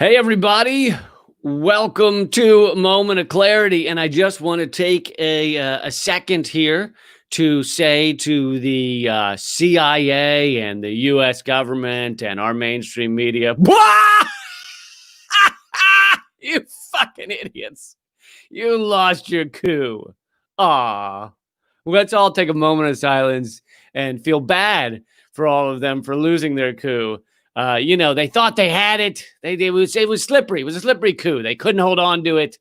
Hey, everybody. Welcome to Moment of Clarity. And I just want to take a second here to say to the CIA and the U.S. government and our mainstream media, you fucking idiots. You lost your coup. Aw. Let's all take a moment of silence and feel bad for all of them for losing their coup. They thought they had it. It was slippery. It was a slippery coup. They couldn't hold on to it.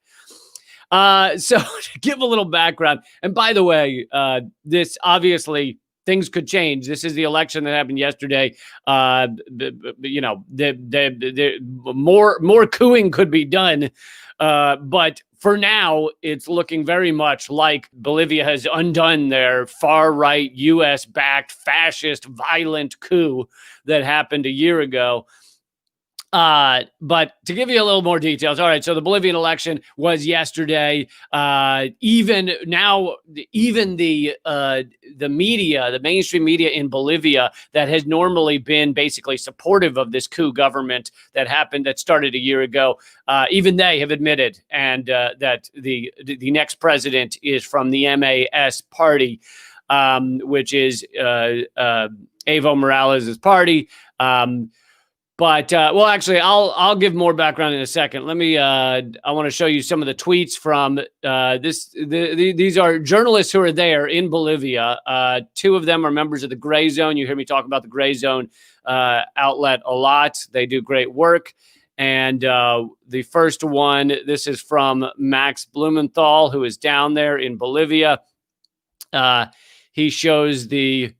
So to give a little background, and by the way, this obviously things could change. This is the election that happened yesterday. More cooing could be done, but for now, it's looking very much like Bolivia has undone their far-right, U.S.-backed, fascist, violent coup that happened a year ago. But to give you a little more details, all right, so the Bolivian election was yesterday. Even the media, the mainstream media in Bolivia that has normally been basically supportive of this coup government that started a year ago, even they have admitted that the next president is from the MAS party, which is Evo Morales' party. Actually, I'll give more background in a second. I want to show you some of the tweets from these are journalists who are there in Bolivia. Two of them are members of the Gray Zone. You hear me talk about the Gray Zone outlet a lot. They do great work. And the first one, this is from Max Blumenthal, who is down there in Bolivia. He shows the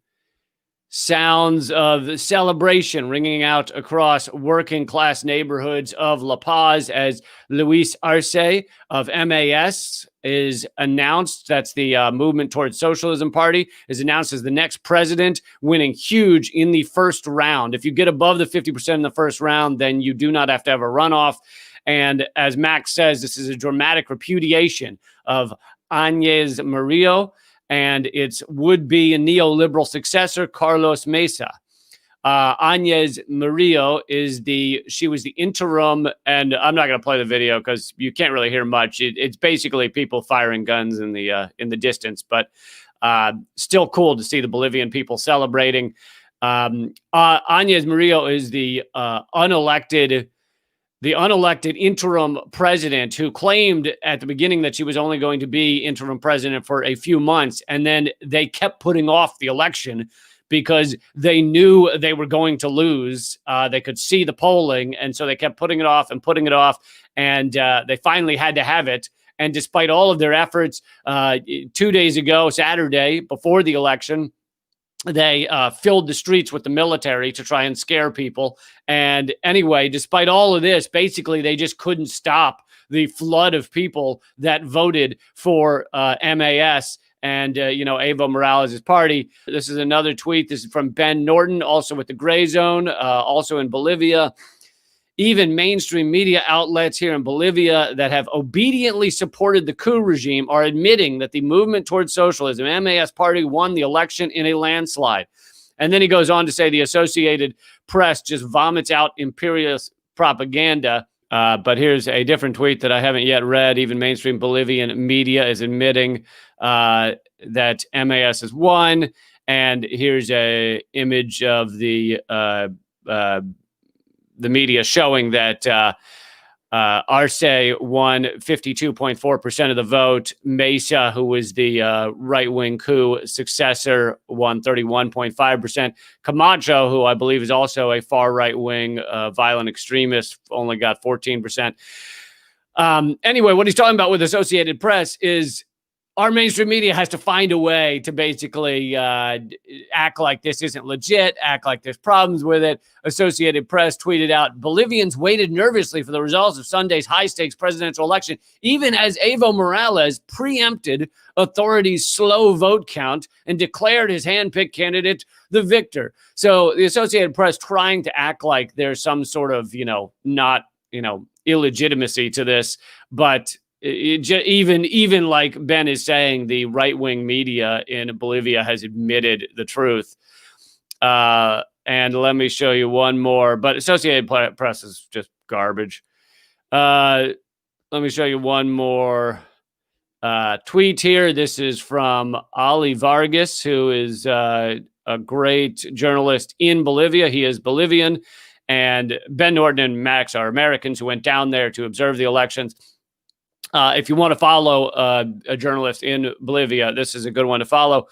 sounds of celebration ringing out across working class neighborhoods of La Paz as Luis Arce of MAS is announced. That's the Movement Towards Socialism Party, is announced as the next president, winning huge in the first round. If you get above the 50% in the first round, then you do not have to have a runoff. And as Max says, this is a dramatic repudiation of Áñez Murillo and its would-be neoliberal successor, Carlos Mesa. Áñez Murillo she was the interim, and I'm not going to play the video because you can't really hear much. It's basically people firing guns in the distance, but still cool to see the Bolivian people celebrating. Áñez Murillo is the unelected interim president who claimed at the beginning that she was only going to be interim president for a few months. And then they kept putting off the election because they knew they were going to lose. They could see the polling. And so they kept putting it off. And they finally had to have it. And despite all of their efforts, 2 days ago, Saturday, before the election, they filled the streets with the military to try and scare people. And anyway, despite all of this, basically, they just couldn't stop the flood of people that voted for MAS and, Evo Morales' party. This is another tweet. This is from Ben Norton, also with the Gray Zone, also in Bolivia. Even mainstream media outlets here in Bolivia that have obediently supported the coup regime are admitting that the Movement Towards Socialism, MAS party, won the election in a landslide. And then he goes on to say the Associated Press just vomits out imperialist propaganda. But here's a different tweet that I haven't yet read. Even mainstream Bolivian media is admitting that MAS has won. And here's a image of the media showing that Arce won 52.4% of the vote. Mesa, who was the right-wing coup successor, won 31.5%. Camacho, who I believe is also a far right-wing violent extremist, only got 14%. Anyway, what he's talking about with Associated Press is our mainstream media has to find a way to basically act like this isn't legit, act like there's problems with it. Associated Press tweeted out, Bolivians waited nervously for the results of Sunday's high-stakes presidential election, even as Evo Morales preempted authorities' slow vote count and declared his hand-picked candidate the victor. So the Associated Press trying to act like there's some sort of, illegitimacy to this, but even like Ben is saying, the right-wing media in Bolivia has admitted the truth. And let me show you one more. But Associated Press is just garbage. Let me show you one more tweet here. This is from Ali Vargas, who is a great journalist in Bolivia. He is Bolivian, and Ben Norton and Max are Americans who went down there to observe the elections. If you want to follow a journalist in Bolivia, this is a good one to follow.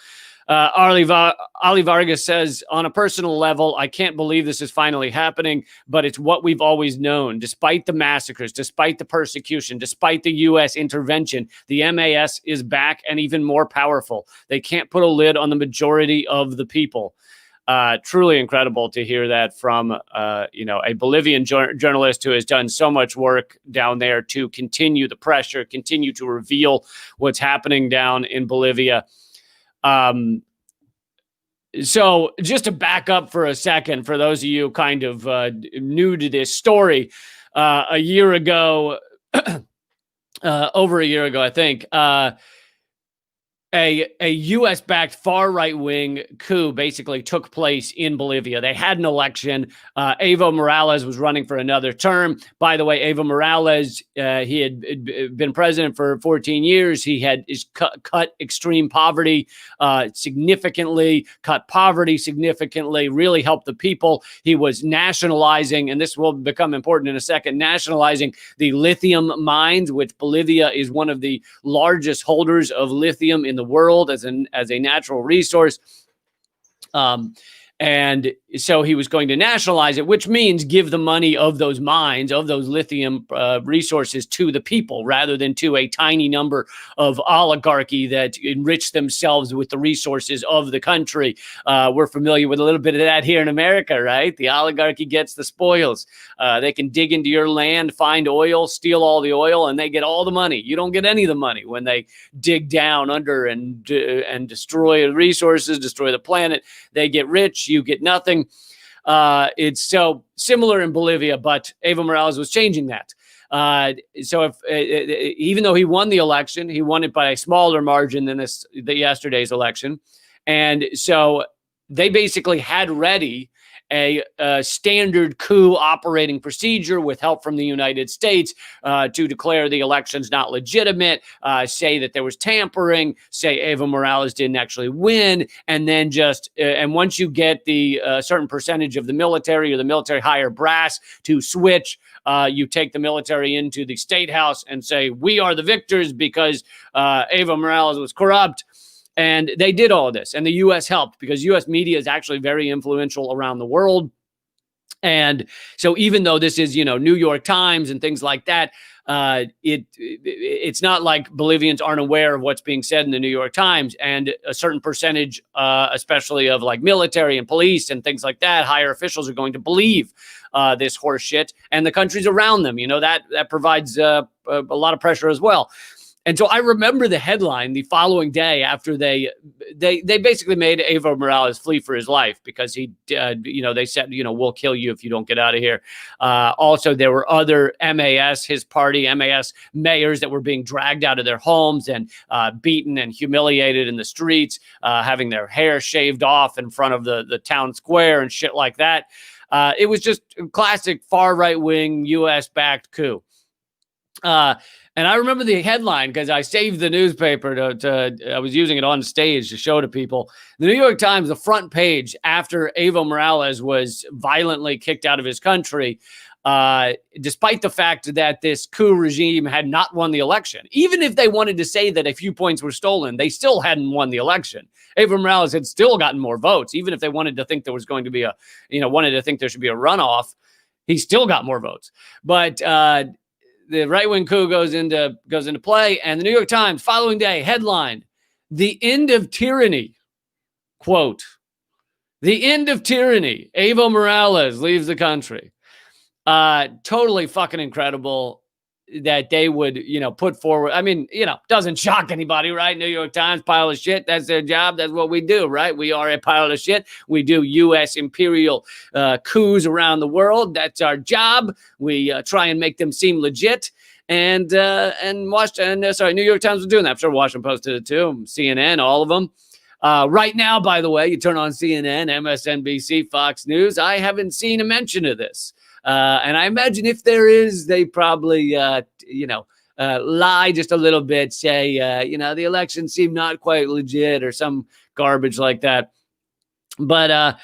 Ali Vargas says, on a personal level, I can't believe this is finally happening, but it's what we've always known. Despite the massacres, despite the persecution, despite the U.S. intervention, the MAS is back and even more powerful. They can't put a lid on the majority of the people. Truly incredible to hear that from, a Bolivian journalist who has done so much work down there to continue the pressure, continue to reveal what's happening down in Bolivia. So just to back up for a second, for those of you kind of new to this story, a year ago, over a year ago, I think, a U.S.-backed far-right-wing coup basically took place in Bolivia. They had an election. Evo Morales was running for another term. By the way, Evo Morales, he had been president for 14 years. He had cut extreme poverty significantly, cut poverty significantly, really helped the people. He was nationalizing, and this will become important in a second, nationalizing the lithium mines, which Bolivia is one of the largest holders of lithium in the world as a natural resource. And so he was going to nationalize it, which means give the money of those mines, of those lithium resources to the people rather than to a tiny number of oligarchy that enrich themselves with the resources of the country. We're familiar with a little bit of that here in America, right? The oligarchy gets the spoils. They can dig into your land, find oil, steal all the oil, and they get all the money. You don't get any of the money when they dig down under and destroy the resources, destroy the planet. They get rich. You get nothing. It's so similar in Bolivia, but Evo Morales was changing that. So if even though he won the election, he won it by a smaller margin than yesterday's election. And so they basically had ready a standard coup operating procedure with help from the United States to declare the elections not legitimate, say that there was tampering, say Evo Morales didn't actually win, and then and once you get the certain percentage of the military or the military higher brass to switch, you take the military into the state house and say, we are the victors because Evo Morales was corrupt. And they did all of this, and the U.S. helped because U.S. media is actually very influential around the world. And so even though this is, New York Times and things like that, it's not like Bolivians aren't aware of what's being said in the New York Times, and a certain percentage, especially of like military and police and things like that, higher officials are going to believe this horse shit, and the countries around them, that provides a lot of pressure as well. And so I remember the headline the following day after they basically made Evo Morales flee for his life because they said, we'll kill you if you don't get out of here. Also, there were other his party MAS mayors that were being dragged out of their homes and beaten and humiliated in the streets, having their hair shaved off in front of the town square and shit like that. It was just a classic far right-wing U.S.-backed coup. And I remember the headline because I saved the newspaper I was using it on stage to show to people. The New York Times, the front page after Evo Morales was violently kicked out of his country, despite the fact that this coup regime had not won the election. Even if they wanted to say that a few points were stolen, they still hadn't won the election. Evo Morales had still gotten more votes. Even if they wanted to think there was going to be wanted to think there should be a runoff, he still got more votes. But, the right-wing coup goes into play, and the New York Times following day headline: "The end of tyranny." Quote: "The end of tyranny. Evo Morales leaves the country." Totally fucking incredible that they would, put forward. I mean, doesn't shock anybody, right? New York Times, pile of shit. That's their job. That's what we do, right? We are a pile of shit. We do U.S. imperial coups around the world. That's our job. We try and make them seem legit. And New York Times was doing that. I'm sure Washington Post did it too. CNN, all of them. Right now, by the way, you turn on CNN, MSNBC, Fox News. I haven't seen a mention of this. And I imagine if there is, they probably, lie just a little bit, say, the election seemed not quite legit or some garbage like that. But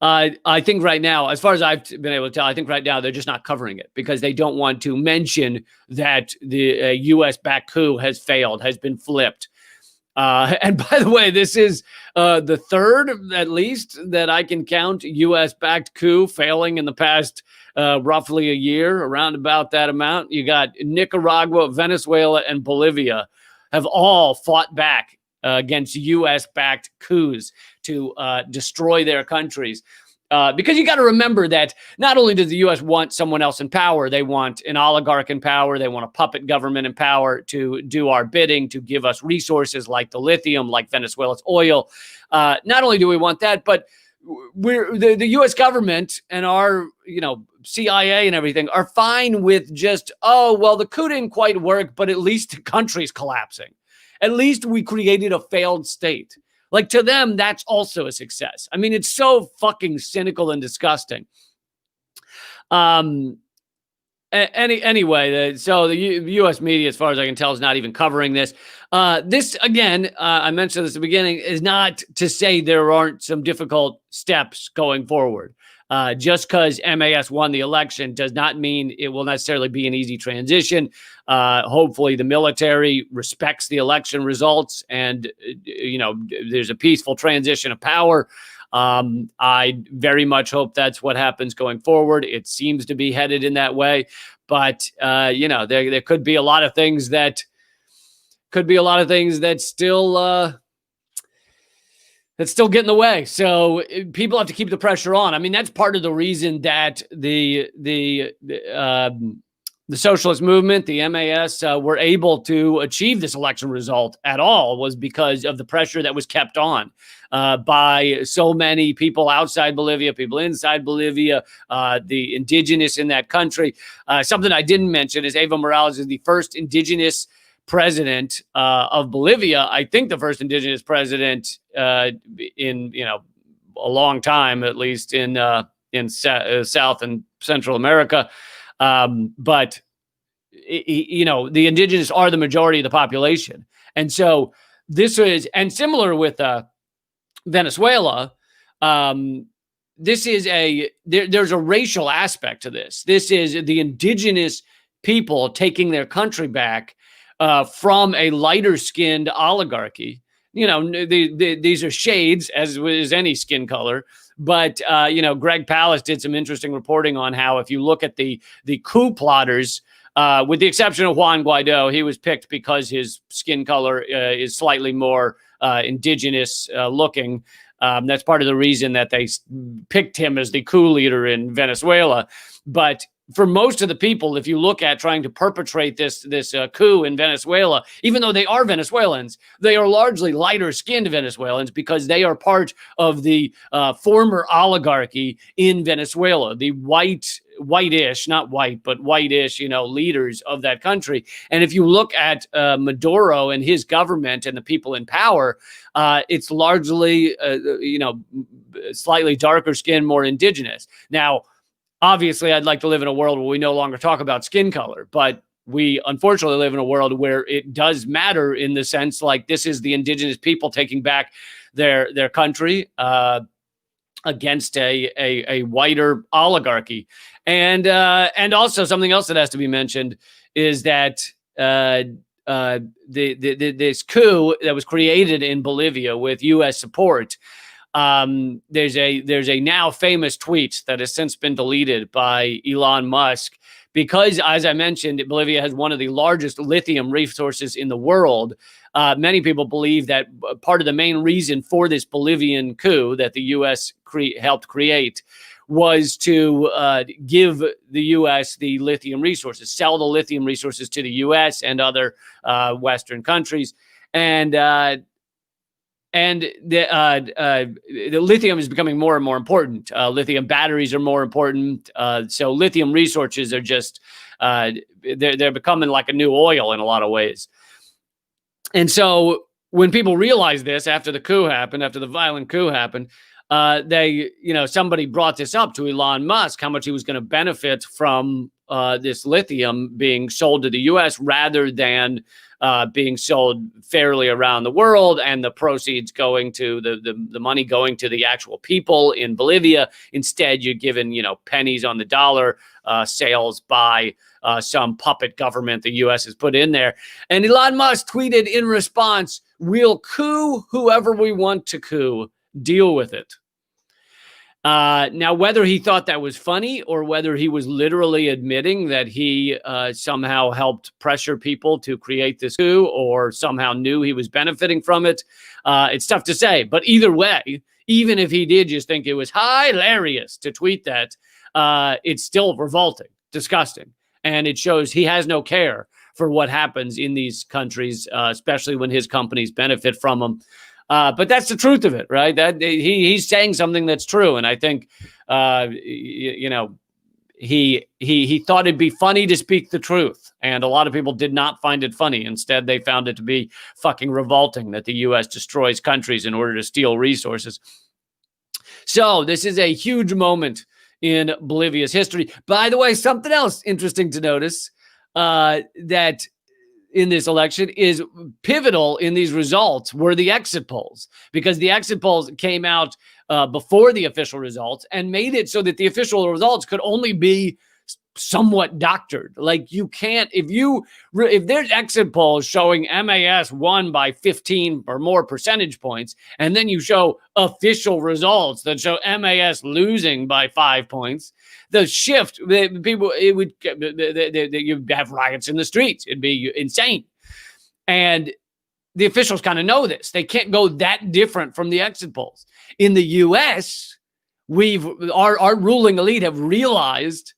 I think right now, as far as I've been able to tell, I think right now they're just not covering it because they don't want to mention that the U.S.-backed coup has failed, has been flipped. And by the way, this is the third, at least, that I can count U.S.-backed coup failing in the past roughly a year, around about that amount. You got Nicaragua, Venezuela, and Bolivia have all fought back against U.S.-backed coups to destroy their countries. Because you got to remember that not only does the U.S. want someone else in power, they want an oligarch in power, they want a puppet government in power to do our bidding, to give us resources like the lithium, like Venezuela's oil. Not only do we want that, but we're the U.S. government and our CIA and everything are fine with just, the coup didn't quite work, but at least the country's collapsing. At least we created a failed state. Like, to them, that's also a success. I mean, it's so fucking cynical and disgusting. Anyway, so the U.S. media, as far as I can tell, is not even covering this. This, again, I mentioned this at the beginning, is not to say there aren't some difficult steps going forward. Just because MAS won the election does not mean it will necessarily be an easy transition. Hopefully the military respects the election results and, there's a peaceful transition of power. I very much hope that's what happens going forward. It seems to be headed in that way. But, there could be a lot of things that still get in the way. So people have to keep the pressure on. I mean, that's part of the reason that the socialist movement, the MAS, were able to achieve this election result at all, was because of the pressure that was kept on by so many people outside Bolivia, people inside Bolivia, the indigenous in that country. Something I didn't mention is Evo Morales is the first indigenous president of Bolivia. I think the first indigenous president in a long time, at least in South and Central America. But the indigenous are the majority of the population, and so this is, and similar with Venezuela. This is there's a racial aspect to this. This is the indigenous people taking their country back from a lighter-skinned oligarchy. These are shades, as is any skin color. But, Greg Palast did some interesting reporting on how if you look at the coup plotters, with the exception of Juan Guaido, he was picked because his skin color is slightly more indigenous looking. That's part of the reason that they picked him as the coup leader in Venezuela. But for most of the people, if you look at trying to perpetrate this coup in Venezuela, even though they are Venezuelans, they are largely lighter-skinned Venezuelans because they are part of the former oligarchy in Venezuela, the whitish, not white, but whitish, leaders of that country. And if you look at Maduro and his government and the people in power, it's largely, slightly darker skin, more indigenous. Now, obviously, I'd like to live in a world where we no longer talk about skin color, but we unfortunately live in a world where it does matter in the sense like this is the indigenous people taking back their country against a whiter oligarchy. And also something else that has to be mentioned is that this coup that was created in Bolivia with U.S. support. There's a now famous tweet that has since been deleted by Elon Musk because, as I mentioned, Bolivia has one of the largest lithium resources in the world. Many people believe that part of the main reason for this Bolivian coup that the U.S. helped create was to give the U.S. the lithium resources, sell the lithium resources to the U.S. and other Western countries. And the lithium is becoming more and more important. Lithium batteries are more important. So lithium resources are just, they're becoming like a new oil in a lot of ways. And so when people realized this after the coup happened, after the violent coup happened, somebody brought this up to Elon Musk, how much he was going to benefit from this lithium being sold to the U.S. rather than being sold fairly around the world, and the proceeds going to the money going to the actual people in Bolivia. Instead, you're given, pennies on the dollar sales by some puppet government the U.S. has put in there. And Elon Musk tweeted in response, "We'll coup whoever we want to coup. Deal with it." Now, whether he thought that was funny or whether he was literally admitting that he somehow helped pressure people to create this coup or somehow knew he was benefiting from it, it's tough to say. But either way, even if he did just think it was hilarious to tweet that, it's still revolting, disgusting. And it shows he has no care for what happens in these countries, especially when his companies benefit from them. But that's the truth of it, right? That he's saying something that's true, and I think, he thought it'd be funny to speak the truth, and a lot of people did not find it funny. Instead, they found it to be fucking revolting that the U.S. destroys countries in order to steal resources. So this is a huge moment in Bolivia's history. By the way, something else interesting to notice that in this election is pivotal in these results were the exit polls, because the exit polls came out before the official results and made it so that the official results could only be somewhat doctored. Like, you can't, if there's exit polls showing MAS won by 15 or more percentage points, and then you show official results that show MAS losing by 5 points, the shift, you'd have riots in the streets. It'd be insane. And the officials kind of know this. They can't go that different from the exit polls. In the U.S., our ruling elite have realized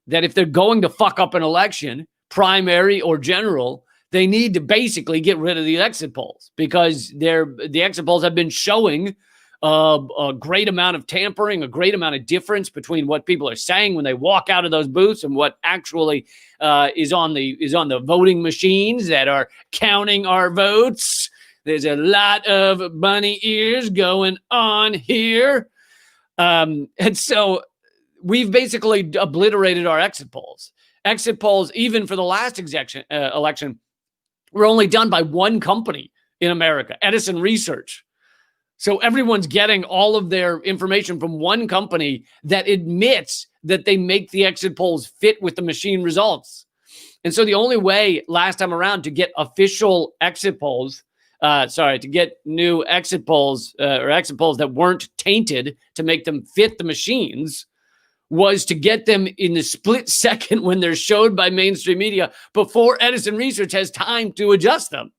that if they're going to fuck up an election, primary or general, they need to basically get rid of the exit polls, because the exit polls have been showing a great amount of tampering, a great amount of difference between what people are saying when they walk out of those booths and what actually is on the voting machines that are counting our votes. There's a lot of bunny ears going on here. And so we've basically obliterated our exit polls. Exit polls, even for the last election, were only done by one company in America, Edison Research. So everyone's getting all of their information from one company that admits that they make the exit polls fit with the machine results. And so the only way last time around to get official exit polls, to get new exit polls or exit polls that weren't tainted to make them fit the machines, was to get them in the split second when they're showed by mainstream media before Edison Research has time to adjust them.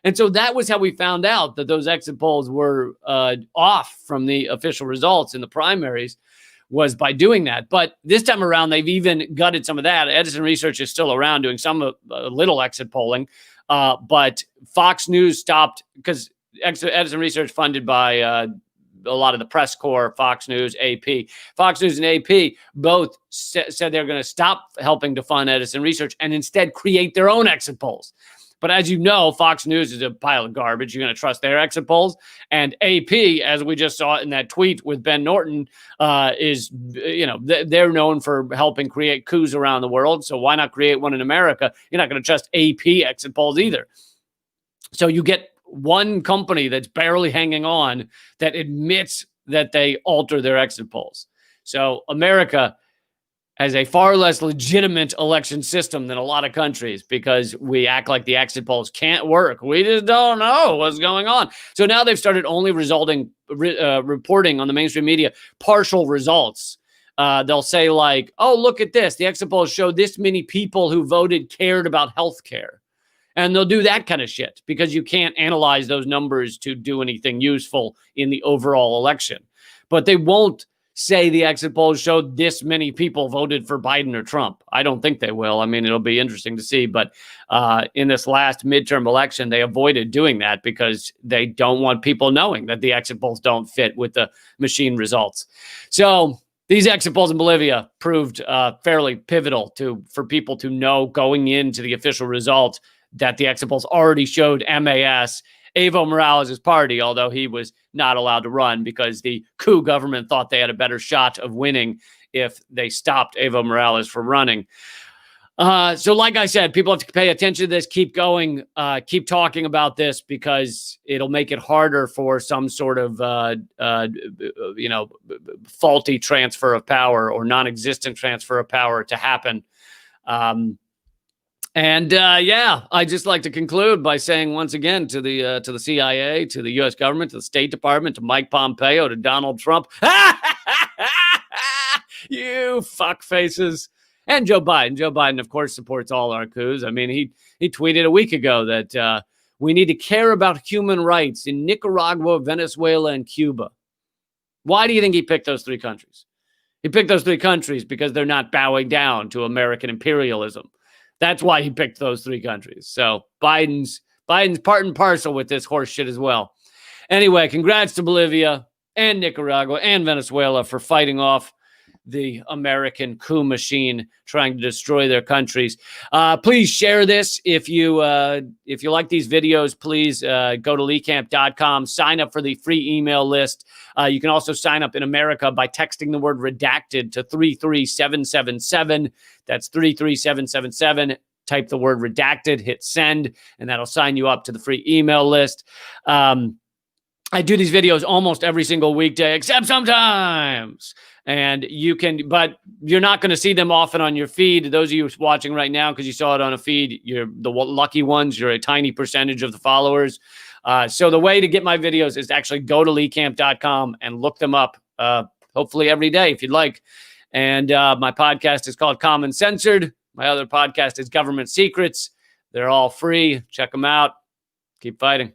And so that was how we found out that those exit polls were off from the official results in the primaries, was by doing that. But this time around, they've even gutted some of that. Edison Research is still around doing some little exit polling, but Fox News stopped, because Edison Research funded by a lot of the press corps, Fox News, AP. Fox News and AP both said they're going to stop helping to fund Edison Research and instead create their own exit polls. But as you know, Fox News is a pile of garbage. You're going to trust their exit polls. And AP, as we just saw in that tweet with Ben Norton, they're known for helping create coups around the world. So why not create one in America? You're not going to trust AP exit polls either. So you get one company that's barely hanging on that admits that they alter their exit polls. So America has a far less legitimate election system than a lot of countries, because we act like the exit polls can't work. We just don't know what's going on. So now they've started only reporting on the mainstream media partial results. They'll say like, oh, look at this. The exit polls show this many people who voted cared about healthcare. And they'll do that kind of shit because you can't analyze those numbers to do anything useful in the overall election. But they won't say the exit polls showed this many people voted for Biden or Trump. I don't think they will. I mean, it'll be interesting to see. But in this last midterm election, they avoided doing that because they don't want people knowing that the exit polls don't fit with the machine results. So these exit polls in Bolivia proved fairly pivotal for people to know going into the official results that the exit polls already showed MAS Evo Morales' party, although he was not allowed to run because the coup government thought they had a better shot of winning if they stopped Evo Morales from running. So like I said, people have to pay attention to this, keep going, keep talking about this, because it'll make it harder for some sort of, faulty transfer of power or non-existent transfer of power to happen. I just like to conclude by saying once again to the CIA, to the U.S. government, to the State Department, to Mike Pompeo, to Donald Trump, you fuck faces. And Joe Biden. Joe Biden, of course, supports all our coups. I mean, he tweeted a week ago that we need to care about human rights in Nicaragua, Venezuela, and Cuba. Why do you think he picked those three countries? He picked those three countries because they're not bowing down to American imperialism. That's why he picked those three countries. So Biden's part and parcel with this horse shit as well. Anyway, congrats to Bolivia and Nicaragua and Venezuela for fighting off the American coup machine trying to destroy their countries. Please share this. If you like these videos, please go to leecamp.com, sign up for the free email list. You can also sign up in America by texting the word redacted to 33777. That's 33777. Type the word redacted, hit send, and that'll sign you up to the free email list. I do these videos almost every single weekday, except sometimes. And but you're not going to see them often on your feed. Those of you watching right now, because you saw it on a feed, you're the lucky ones. You're a tiny percentage of the followers. So the way to get my videos is to actually go to leecamp.com and look them up, hopefully every day if you'd like. And my podcast is called Common Censored. My other podcast is Government Secrets. They're all free. Check them out. Keep fighting.